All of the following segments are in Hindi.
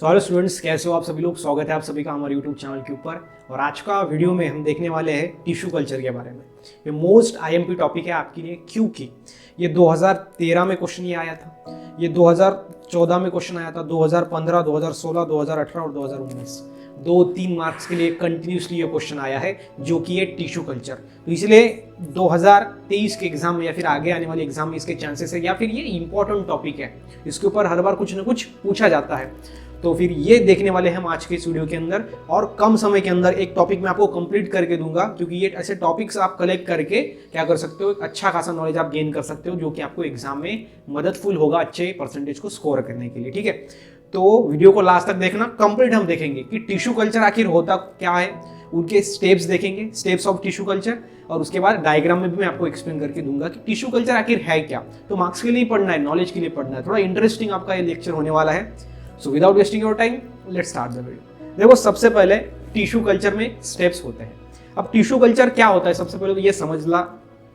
तो हेलो स्टूडेंट्स, कैसे हो आप सभी लोग। स्वागत है आप सभी का हमारे यूट्यूब चैनल के ऊपर। और आज का वीडियो में हम देखने वाले हैं टिश्यू कल्चर के बारे में। ये मोस्ट आईएमपी टॉपिक है आपके लिए, क्योंकि ये 2013 में क्वेश्चन ये आया था, ये 2014 में क्वेश्चन आया था, 2015, 2016, 2018 और 2019 2-3 मार्क्स के लिए कंटिन्यूसली ये क्वेश्चन आया है, जो कि है टिश्यू कल्चर। तो इसलिए 2023 के एग्जाम में या फिर आगे आने वाले एग्जाम में इसके चांसेस है, या फिर ये इंपॉर्टेंट टॉपिक है, इसके ऊपर हर बार कुछ ना कुछ पूछा जाता है। तो फिर ये देखने वाले हैं हम आज के इस वीडियो के अंदर, और कम समय के अंदर एक टॉपिक मैं आपको कंप्लीट करके दूंगा, क्योंकि ये ऐसे टॉपिक्स आप कलेक्ट करके क्या कर सकते हो, एक अच्छा खासा नॉलेज आप गेन कर सकते हो, जो कि आपको एग्जाम में मददफुल होगा अच्छे परसेंटेज को स्कोर करने के लिए। ठीक है, तो वीडियो को लास्ट तक देखना, कंप्लीट हम देखेंगे कि टिश्यू कल्चर आखिर होता क्या है, उनके स्टेप्स देखेंगे, स्टेप्स ऑफ टिश्यू कल्चर, और उसके बाद डायग्राम में भी मैं आपको एक्सप्लेन करके दूंगा कि टिश्यू कल्चर आखिर है क्या। तो मार्क्स के लिए पढ़ना है, नॉलेज के लिए पढ़ना है, थोड़ा इंटरेस्टिंग आपका ये लेक्चर होने वाला है। So without wasting your time, let's start the video. देखो, सबसे पहले टिश्यू कल्चर में स्टेप्स होते हैं। अब टिश्यू कल्चर क्या होता है, सबसे पहले तो ये समझना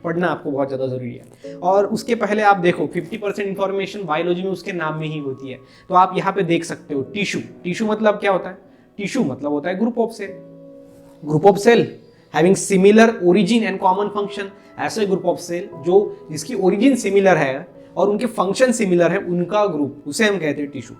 पढ़ना आपको बहुत ज़्यादा जरूरी है। और उसके पहले आप देखो 50% इंफॉर्मेशन बायोलॉजी में उसके नाम में ही होती है। तो आप यहाँ पे देख सकते हो टिश्यू, टिश्यू मतलब क्या होता है, टिश्यू मतलब होता है group of cell, group of cell having similar origin and common function. ऐसे ग्रुप ऑफ सेल जो जिसकी ओरिजिन सिमिलर है और उनके फंक्शन सिमिलर है, उनका ग्रुप, उसे हम कहते हैं टिश्यू।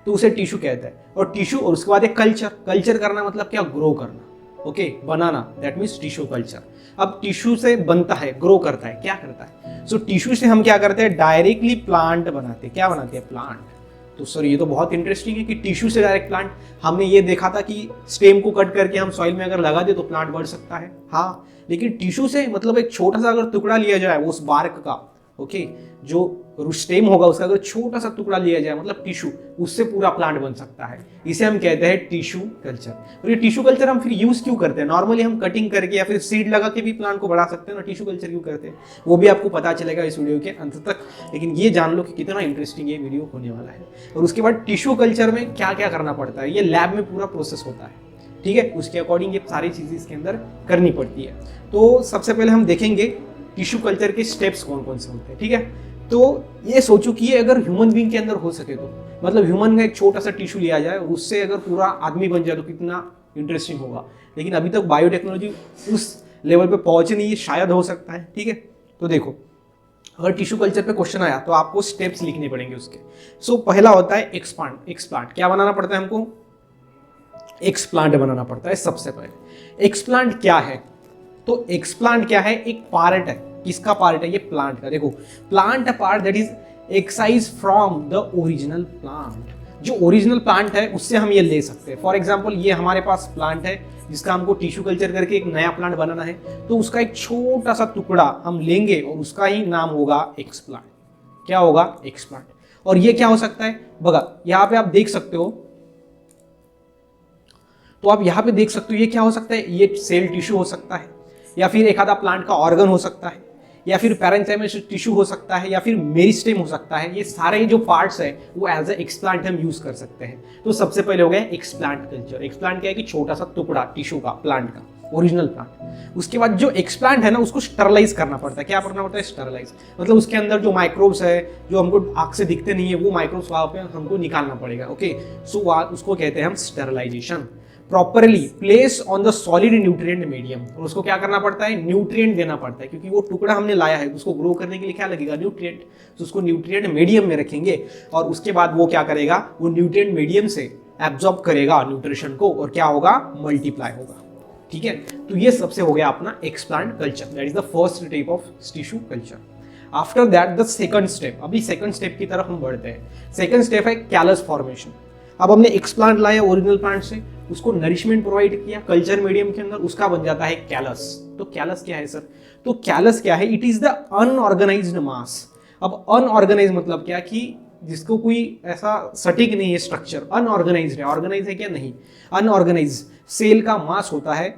तो उसे टिश्यू कहते हैं। और टिश्यू, और उसके बाद एक कल्चर, कल्चर करना मतलब क्या, ग्रो करना, okay, banana, that means tissue culture. अब टिश्यू से बनता है, ग्रो करता है, क्या करता है। सो टिश्यू से हम क्या करते हैं, डायरेक्टली प्लांट बनाते हैं। क्या बनाते हैं, प्लांट। तो सर ये तो बहुत इंटरेस्टिंग है कि टिश्यू से डायरेक्ट प्लांट। हमने ये देखा था कि स्टेम को कट करके हम सॉइल में अगर लगा दे तो प्लांट बढ़ सकता है, हाँ, लेकिन टिश्यू से मतलब एक छोटा सा अगर टुकड़ा लिया जाए उस बार्क का, ओके, जो स्टेम होगा उसका अगर छोटा सा टुकड़ा लिया जाए मतलब टिश्यू, उससे पूरा प्लांट बन सकता है। इसे हम कहते हैं टिश्यू कल्चर। और ये टिश्यू कल्चर हम फिर यूज क्यों करते हैं, नॉर्मली हम कटिंग करके या फिर सीड लगा के भी प्लांट को बढ़ा सकते हैं ना, टिश्यू कल्चर क्यों करते हैं वो भी आपको पता चलेगा इस वीडियो के अंत तक। लेकिन ये जान लो कि कितना इंटरेस्टिंग ये वीडियो होने वाला है। और उसके बाद टिश्यू कल्चर में क्या क्या करना पड़ता है, ये लैब में पूरा प्रोसेस होता है, ठीक है, उसके अकॉर्डिंग ये सारी चीजें इसके अंदर करनी पड़ती है। तो सबसे पहले हम देखेंगे टिश्यू कल्चर के स्टेप्स कौन कौन से होते हैं। ठीक है, तो ये सोचो कि ये अगर ह्यूमन बीइंग के अंदर हो सके तो, मतलब ह्यूमन का एक छोटा सा टिश्यू लिया जाए और उससे अगर पूरा आदमी बन जाए तो कितना इंटरेस्टिंग होगा। लेकिन अभी तक बायोटेक्नोलॉजी उस लेवल पे पहुंचे नहीं है, शायद हो सकता है। ठीक है, तो देखो, अगर टिश्यू कल्चर पे क्वेश्चन आया तो आपको स्टेप्स लिखने पड़ेंगे उसके। सो पहला होता है एक्सप्लांट। एक्सप्लांट क्या बनाना पड़ता है हमको, एक्सप्लांट बनाना पड़ता है सबसे पहले। एक्सप्लांट क्या है, तो एक्सप्लांट क्या है, एक पार्ट है। किसका पार्ट है, ये प्लांट का। देखो, plant a part that is excise from the original plant. जो ओरिजिनल प्लांट है उससे हम ये ले सकते हैं। फॉर एग्जांपल, ये हमारे पास प्लांट है जिसका हमको टिश्यू कल्चर करके एक नया प्लांट बनाना है, तो उसका एक छोटा सा टुकड़ा हम लेंगे और उसका ही नाम होगा एक्सप्लांट। क्या होगा, एक्सप्लांट। और ये क्या हो सकता है, बगा यहाँ पे आप देख सकते हो, तो आप यहाँ पे देख सकते हो ये क्या हो सकता है, ये सेल टिश्यू हो सकता है, या फिर एक आधा प्लांट का ऑर्गन हो सकता है, या फिर पैरेंकाइमल टिश्यू हो सकता है, या फिर मेरिस्टेम हो सकता है। ये सारे जो पार्ट्स है वो एज ए एक्सप्लांट हम यूज कर सकते हैं। तो सबसे पहले हो गया एक्सप्लांट कल्चर। एक्सप्लांट क्या है कि छोटा सा टुकड़ा टिश्यू का, प्लांट का, ओरिजिनल प्लांट। उसके बाद जो एक्सप्लांट है ना, उसको स्टरलाइज करना पड़ता है। क्या करना पड़ता है, स्टरलाइज, मतलब उसके अंदर जो माइक्रोब्स है जो हमको आंख से दिखते नहीं है, वो माइक्रोब्स वहां पे हमको निकालना पड़ेगा। ओके, सो उसको कहते हैं हम sterilisation. Properly place on the solid nutrient medium, और उसको क्या करना पड़ता है, न्यूट्रिएंट देना पड़ता है, क्योंकि वो टुकड़ा हमने लाया है उसको ग्रो करने के लिए क्या लगेगा, न्यूट्रिएंट। तो उसको न्यूट्रिएंट मीडियम में रखेंगे और उसके बाद वो क्या करेगा, वो न्यूट्रिएंट मीडियम से एब्जॉर्ब करेगा न्यूट्रिशन को, और क्या होगा, मल्टीप्लाई होगा। ठीक है, तो ये सबसे हो गया अपना explant culture, that is the first step of tissue culture. After that the second step, अभी सेकंड स्टेप की तरफ हम बढ़ते हैं। सेकंड स्टेप है कैलस फॉर्मेशन। अब हमने एक्सप्लांट लाया ओरिजिनल प्लांट से, उसको नरिशमेंट प्रोवाइड किया कल्चर मीडियम के अंदर, उसका बन जाता है कैलस। तो कैलस क्या है सर, तो कैलस क्या है, इट इज द अनऑर्गेनाइज्ड मास। अब अनऑर्गेनाइज मतलब क्या, कि जिसको कोई ऐसा सटीक नहीं है स्ट्रक्चर, अनऑर्गेनाइज्ड है। ऑर्गेनाइज है क्या, नहीं, अनऑर्गेनाइज सेल का मास होता है,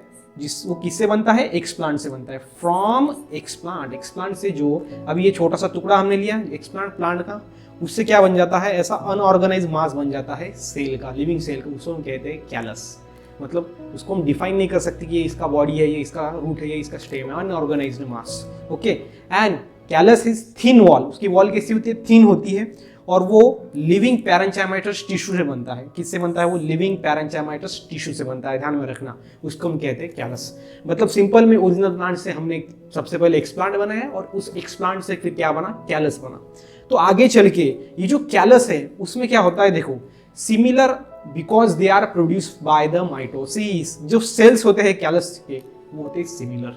वो किससे बनता है, एक्सप्लांट से बनता है। फ्रॉम एक्सप्लांट, एक्सप्लांट से जो अभी ये छोटा सा टुकड़ा हमने लिया एक्सप्लांट प्लांट का, उससे क्या बन जाता है, ऐसा अनऑर्गेनाइज मास बन जाता है सेल का, लिविंग सेल का, उसको हम कहते हैं कैलस। मतलब उसको हम डिफाइन नहीं कर सकते कि ये इसका बॉडी है, ये इसका रूट है, ये इसका स्टेम है, unorganised mass. Okay, and callus is thin wall, उसकी वॉल कैसी होती है, थिन होती है, और वो लिविंग पैरेंचाइमाइटस टिश्यू से बनता है। किससे बनता है वो? लिविंग पैरेंचाइमाइटस टिश्यू से बनता है, ध्यान में रखना। उसको हम कहते हैं कैलस। मतलब सिंपल में ओरिजिनल प्लांट से हमने सबसे पहले एक्सप्लांट बनाया और उस एक्सप्लांट से फिर क्या बना? कैलस बना। तो आगे चल के ये जो कैलस है उसमें क्या होता है देखो, similar because they are produced by the mitosis. जो सेल्स होते हैं कैलस के वो होते हैं सिमिलर।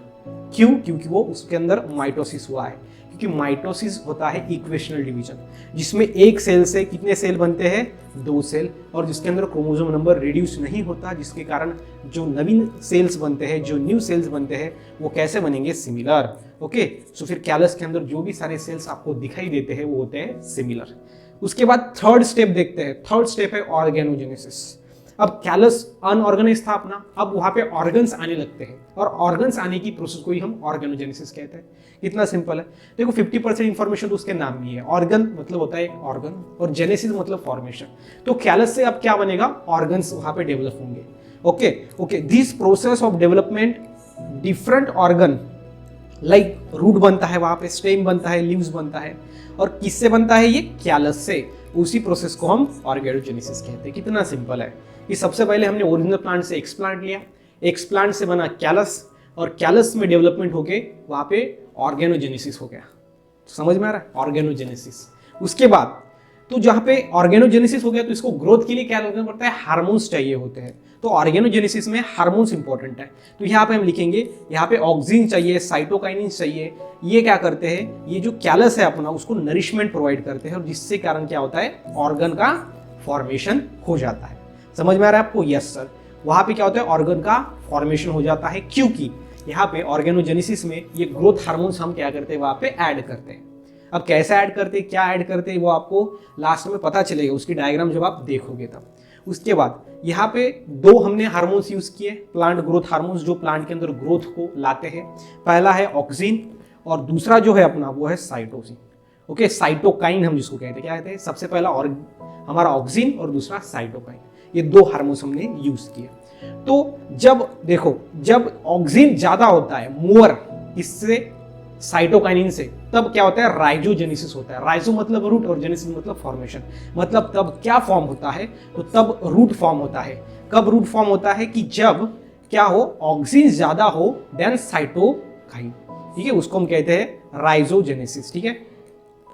क्यों? क्योंकि वो उसके अंदर माइटोसिस हुआ है। क्योंकि माइटोसिस होता है इक्वेशनल डिवीजन, जिसमें एक सेल से कितने सेल बनते हैं? 2 सेल, और जिसके अंदर क्रोमोसोम नंबर रिड्यूस नहीं होता, जिसके कारण जो नवीन सेल्स बनते हैं, जो न्यू सेल्स बनते हैं, वो कैसे बनेंगे? सिमिलर। ओके, सो फिर कैलस के अंदर जो भी सारे सेल्स आपको दिखाई देते हैं वो होते हैं सिमिलर। उसके बाद थर्ड स्टेप देखते हैं। थर्ड स्टेप है ऑर्गेनोजेनेसिस। अब कैलस अनऑर्गेनाइज था अपना, अब वहां पे ऑर्गन्स आने लगते हैं, और ऑर्गन्स आने की प्रोसेस को ही हम ऑर्गेनोजेनेसिस कहते हैं। कितना सिंपल है देखो, 50% इंफॉर्मेशन तो उसके नाम में ही है। ऑर्गन मतलब होता है एक ऑर्गन, और जेनेसिस मतलब फॉर्मेशन। तो कैलस से अब क्या बनेगा? ऑर्गन्स वहां पे डेवलप होंगे। Okay, this process of development different organ like root बनता है, वहां पे स्टेम बनता है, लीव्स बनता है, और किससे बनता है? ये कैलस से। उसी प्रोसेस को हम ऑर्गेनोजेनेसिस कहते हैं। कितना सिंपल है कि सबसे पहले हमने ओरिजिनल प्लांट से एक्सप्लांट लिया, एक्सप्लांट से बना कैलस, और कैलस में डेवलपमेंट होके वहां पे ऑर्गेनोजेनेसिस हो गया। समझ में आ रहा है? ऑर्गेनोजेनेसिस। उसके बाद तो जहां पे ऑर्गेनोजेनेसिस हो गया तो इसको ग्रोथ के लिए क्या करना पड़ता है? हार्मोन्स चाहिए होते हैं। तो ऑर्गेनोजेनेसिस में हार्मोन्स इंपॉर्टेंट है। तो यहाँ पे हम लिखेंगे, यहाँ पे ऑक्सिन चाहिए, साइटोकाइनिन चाहिए। ये क्या करते हैं? ये जो कैलस है अपना उसको नरिशमेंट प्रोवाइड करते हैं, और जिससे कारण क्या होता है? ऑर्गन का फॉर्मेशन हो जाता है। समझ में आ रहा है आपको? Yes sir. वहां पे क्या होता है? ऑर्गन का फॉर्मेशन हो जाता है, क्योंकि यहाँ पे ऑर्गेनोजेनेसिस में ये ग्रोथ हार्मोन्स हम क्या करते हैं? वहां पे ऐड करते हैं। अब कैसे ऐड करते हैं, क्या ऐड करते हैं, वो आपको लास्ट में पता चलेगा, उसकी डायग्राम जब आप देखोगे तब। उसके बाद यहाँ पे 2 हमने हार्मोन्स यूज किए, प्लांट ग्रोथ हार्मोन्स, जो प्लांट के अंदर ग्रोथ को लाते हैं। पहला है ऑक्सिन, और दूसरा जो है अपना वो है साइटोसिन। ओके, साइटोकाइन हम जिसको कहते हैं। क्या कहते हैं? सबसे पहला हमारा ऑक्सिन और दूसरा साइटोकाइन। ये 2 हार्मोन्स हमने यूज किए। तो जब देखो, जब ऑक्सिन ज्यादा होता है, मोर, इससे साइटोकाइनिन से, तब क्या होता है? राइजोजेनेसिस होता है। राइजो मतलब रूट और जेनेसिस मतलब फॉर्मेशन। मतलब तब क्या फॉर्म होता है? तो तब रूट फॉर्म होता है। कब रूट फॉर्म होता है? कि जब क्या हो? ऑक्सिन ज्यादा हो देन साइटोकाइन। ठीक है, उसको हम कहते हैं राइजोजेनेसिस। ठीक है,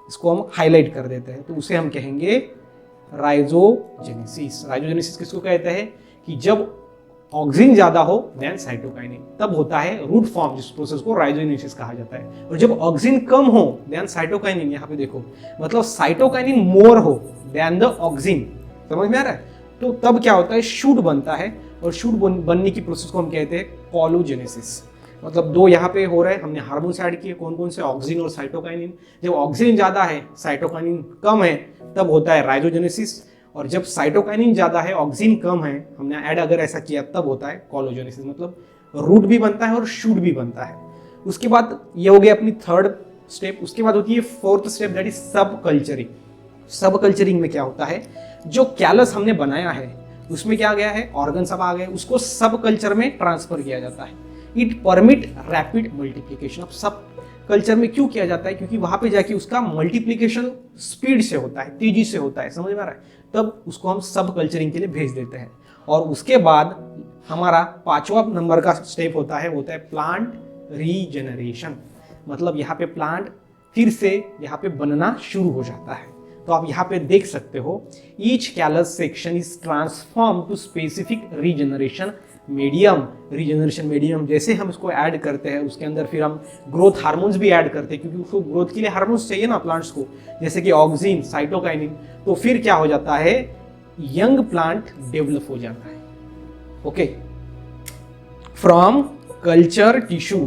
इसको हम हाईलाइट कर देते हैं, तो उसे हम कहेंगे राइजोजेनेसिस। राइजोजेनेसिस किसको कहते हैं? कि जब ऑक्सिन ज्यादा हो देन साइटोकाइनिन, तब होता है रूट फॉर्म, जिस प्रोसेस को राइजोजेनेसिस कहा जाता है। और जब ऑक्सिन कम हो देन साइटोकाइनिन, यहाँ पे देखो, मतलब साइटोकाइनिन मोर हो देन द ऑक्सिन। समझ में आ रहा है? तो तब क्या होता है? शूट बनता है, और शूट बनने की प्रोसेस को हम कहते हैं कोलोजेनेसिस। मतलब 2 यहाँ पे हो रहे हैं, हमने हार्मोन्स ऐड किए, कौन कौन से? ऑक्सिन और साइटोकाइनिन। जब ऑक्सिन ज्यादा है, साइटोकाइनिन कम है, तब होता है राइजोजेनेसिस। और जब साइटोकाइनिन ज्यादा है, ऑक्सिन कम है, हमने ऐड अगर ऐसा किया, तब होता है कोलोजेनेसिस। मतलब रूट भी बनता है और शूट भी बनता है। उसके बाद ये हो गया अपनी थर्ड स्टेप। उसके बाद होती है फोर्थ स्टेप, दैट इज सब कल्चरिंग। सब कल्चरिंग में क्या होता है? जो कैलस हमने बनाया है उसमें क्या गया है? ऑर्गन सब आ गए, उसको सब कल्चर में ट्रांसफर किया जाता है। It permit rapid multiplication. अब सब कल्चर में क्यों किया जाता है? क्योंकि वहां पे जाके उसका मल्टीप्लीकेशन स्पीड से होता है, तेजी से होता है। समझ में आ रहा है? तब उसको हम सब कल्चरिंग के लिए भेज देते हैं। और उसके बाद हमारा 5वां नंबर का स्टेप होता है, वो होता है प्लांट रीजेनरेशन। मतलब यहाँ पे प्लांट फिर से यहाँ पे बनना शुरू हो जाता है। तो आप यहाँ पे देख सकते हो, each callus section is transform to specific regeneration medium. Regeneration medium जैसे हम इसको ऐड करते हैं, उसके अंदर फिर हम ग्रोथ हार्मोन्स भी ऐड करते हैं, क्योंकि उसको ग्रोथ के लिए हार्मोन्स चाहिए ना प्लांट्स को, जैसे कि ऑक्सिन, साइटोकाइनिन। तो फिर क्या हो जाता है? यंग प्लांट डेवलप हो जाता है। Okay, from culture tissue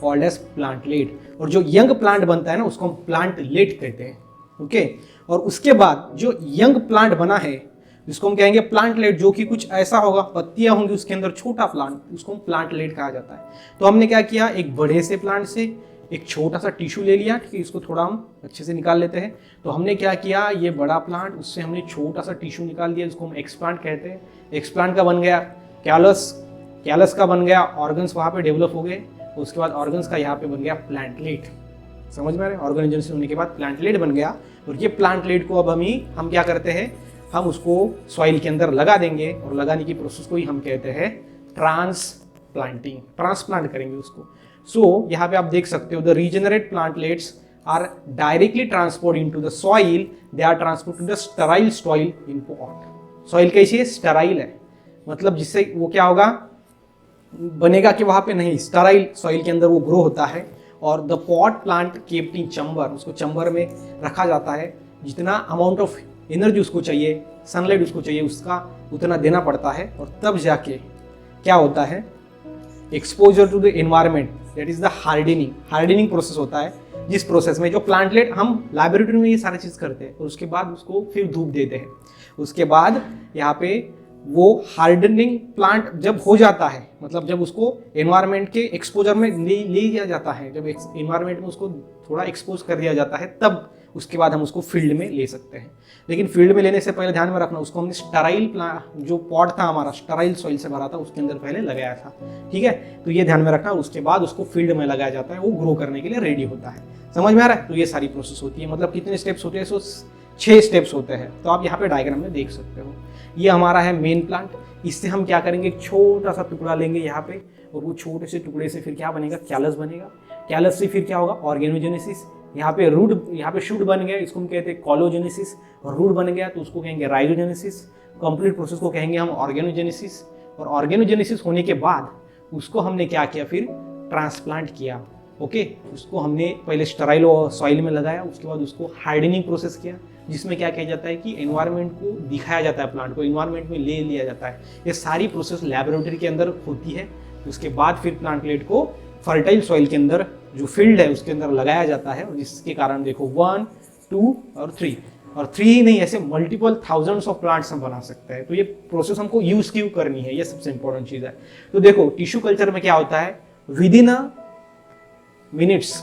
called as plantlet. और जो यंग प्लांट बनता है ना, उसको हम प्लांटलेट कहते हैं। ओके, और उसके बाद जो यंग प्लांट बना है, जिसको हम कहेंगे प्लांटलेट, जो कि कुछ ऐसा होगा, पत्तियां होंगी उसके अंदर, छोटा प्लांट, उसको हम प्लांटलेट कहा जाता है। तो हमने क्या किया? एक बड़े से प्लांट से एक छोटा सा टिश्यू ले लिया। ठीक है, इसको थोड़ा हम अच्छे से निकाल लेते हैं। तो हमने क्या किया? ये बड़ा प्लांट, उससे हमने छोटा सा टिश्यू निकाल दिया, जिसको हम एक्सप्लांट कहते हैं। एक्सप्लांट का बन गया कैलस, कैलस का बन गया ऑर्गन्स, वहां पे डेवलप हो गए। उसके बाद ऑर्गन्स का यहाँ पे बन गया प्लांटलेट। समझ में आ रहे? ऑर्गेनाइजेशन होने के बाद प्लांटलेट बन गया, और ये प्लांटलेट को अब हम क्या करते हैं, हम उसको सॉइल के अंदर लगा देंगे और लगाने की प्रोसेस को ही हम कहते हैं ट्रांसप्लांटिंग, ट्रांसप्लांट करेंगे उसको। सो यहाँ पे आप देख सकते हो the regenerate plantlets are directly transport into the soil, they are transport to the sterile soil in pot. Soil कैसी है, स्टेराइल है, मतलब जिससे वो क्या होगा, बनेगा कि वहां पे नहीं, स्टेराइल सॉइल के अंदर वो ग्रो होता है। और the pot plant kept in chamber, उसको चैम्बर में रखा जाता है, जितना अमाउंट ऑफ एनर्जी उसको चाहिए, सनलाइट उसको चाहिए, उसका उतना देना पड़ता है। और तब जाके क्या होता है, exposure to the environment, that is the hardening, hardening process होता है, जिस प्रोसेस में जो प्लांटलेट हम लैबोरेटरी में ये सारी चीज करते हैं और उसके बाद उसको फिर धूप देते हैं। उसके बाद यहाँ पे वो हार्डनिंग प्लांट जब हो जाता है, मतलब जब उसको एनवायरनमेंट के एक्सपोजर में ले लिया जाता है, जब एनवायरनमेंट में उसको थोड़ा एक्सपोज कर दिया जाता है, तब उसके बाद हम उसको फील्ड में ले सकते हैं। लेकिन फील्ड में लेने से पहले ध्यान में रखना, उसको हमने स्टेराइल जो पॉट था हमारा, स्टेराइल सॉइल से भरा था, उसके अंदर पहले लगाया था, ठीक है। तो ये ध्यान में रखना, उसके बाद उसको फील्ड में लगाया जाता है, वो ग्रो करने के लिए रेडी होता है। समझ में आ रहा है? तो ये सारी प्रोसेस होती है, मतलब कितने स्टेप्स होते हैं, 6 स्टेप्स होते हैं। तो आप यहाँ पे डायग्राम में देख सकते हो, ये हमारा है मेन प्लांट। इससे हम क्या करेंगे, एक छोटा सा टुकड़ा लेंगे यहाँ पे, और वो छोटे से टुकड़े से फिर क्या बनेगा, कैलस बनेगा। कैलस से फिर क्या होगा, ऑर्गेनोजेनेसिस। यहाँ पे रूट, यहाँ पे शूट बन गया, इसको हम कहते हैं कॉलोजेनेसिस। और रूट बन गया तो उसको कहेंगे राइजोजेनेसिस। कंप्लीट प्रोसेस को कहेंगे हम ऑर्गेनोजेनेसिस। और ऑर्गेनोजेनेसिस होने के बाद उसको हमने क्या किया, फिर ट्रांसप्लांट किया। ओके, उसको हमने पहले स्टेराइल सॉइल में लगाया, उसके बाद उसको हार्डनिंग प्रोसेस किया, जिसमें क्या किया जाता है कि एनवायरनमेंट को दिखाया जाता है, प्लांट को एनवायरनमेंट में ले लिया जाता है। ये सारी प्रोसेस लैबोरेटरी के अंदर होती है। उसके बाद फिर प्लांटलेट को फर्टाइल सॉइल के अंदर, जो फील्ड है उसके अंदर लगाया जाता है, और जिसके कारण देखो 1, 2 और 3, और 3 ही नहीं, ऐसे मल्टीपल थाउजेंड्स ऑफ प्लांट्स हम बना सकते हैं। तो ये प्रोसेस हमको यूज क्यों करनी है, ये सबसे इंपॉर्टेंट चीज है। तो देखो टिश्यू कल्चर में क्या होता है, विद इन अ मिनट्स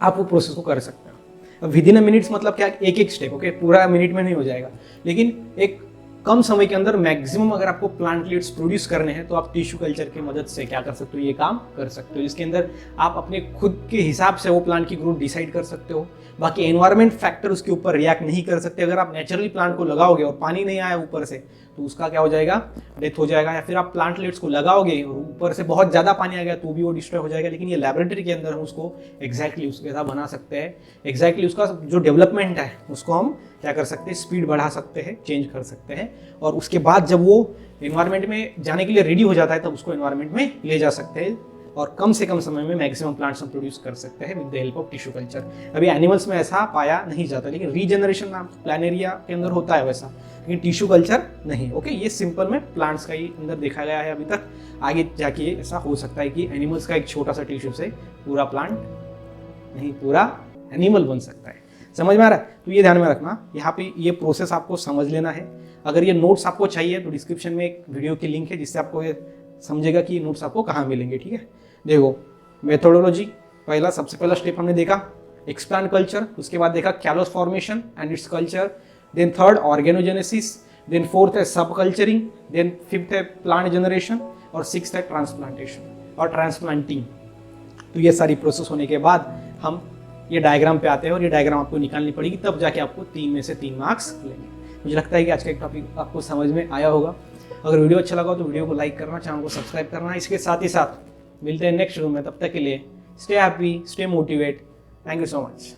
आप वो प्रोसेस को कर सकते हो। विद इन अ मिनट्स मतलब क्या, एक एक स्टेप, ओके, पूरा मिनट में नहीं हो जाएगा, लेकिन एक कम समय के अंदर मैक्सिमम अगर आपको प्लांटलेट्स प्रोड्यूस करने हैं तो आप टिश्यू कल्चर की मदद से क्या कर सकते हो, ये काम कर सकते हो। जिसके अंदर आप अपने खुद के हिसाब से वो प्लांट की ग्रोथ डिसाइड कर सकते हो। बाकी एनवायरनमेंट फैक्टर उसके ऊपर रिएक्ट नहीं कर सकते। अगर आप नेचुरली प्लांट को लगाओगे और पानी नहीं आया ऊपर से, तो उसका क्या हो जाएगा, डेथ हो जाएगा। या फिर आप प्लांटलेट्स को लगाओगे और ऊपर से बहुत ज़्यादा पानी आ गया तो भी वो डिस्ट्रॉय हो जाएगा। लेकिन ये लैबोरेटरी के अंदर हम उसको एग्जैक्टली उसके साथ बना सकते हैं। एग्जैक्टली उसका जो डेवलपमेंट है उसको हम क्या कर सकते हैं, स्पीड बढ़ा सकते हैं, चेंज कर सकते हैं। और उसके बाद जब वो एनवायरनमेंट में जाने के लिए रेडी हो जाता है, तब उसको एनवायरनमेंट में ले जा सकते हैं और कम से कम समय में मैक्सिमम प्लांट्स हम प्रोड्यूस कर सकते हैं with the help of tissue culture. अभी एनिमल्स में ऐसा पाया नहीं जाता, लेकिन रीजनरेशन प्लानेरिया के अंदर होता है वैसा, लेकिन टिश्यू कल्चर नहीं। ओके, ये सिंपल में प्लांट्स का ही अंदर देखा गया है अभी तक। आगे जाके ऐसा हो सकता है कि एनिमल्स का एक छोटा सा टिश्यू से पूरा प्लांट नहीं, पूरा एनिमल बन सकता है। समझ में आ रहा है? तो ये ध्यान में रखना, यहाँ पे ये प्रोसेस आपको समझ लेना है। अगर ये नोट्स आपको चाहिए तो डिस्क्रिप्शन में एक वीडियो की लिंक है, जिससे आपको ये समझेगा कि नोट्स आपको कहाँ मिलेंगे। ठीक है, देखो मेथोडोलॉजी, पहला सबसे पहला स्टेप हमने देखा एक्सप्लांट कल्चर, उसके बाद देखा callus formation and its culture, then third organogenesis, then fourth है सब कल्चरिंग, देन फिफ्थ है प्लांट जनरेशन, और सिक्स्थ है ट्रांसप्लांटेशन और ट्रांसप्लांटिंग। तो ये सारी प्रोसेस होने के बाद हम ये डायग्राम पे आते हैं, और ये डायग्राम आपको निकालनी पड़ेगी, तब जाके आपको 3 में से 3 मार्क्स मिलेंगे। मुझे लगता है कि आज का एक टॉपिक आपको समझ में आया होगा। अगर वीडियो अच्छा लगा तो वीडियो को लाइक करना, चैनल को सब्सक्राइब करना। इसके साथ ही साथ मिलते हैं नेक्स्ट वीडियो में, तब तक के लिए stay happy, stay motivate. Thank you so much.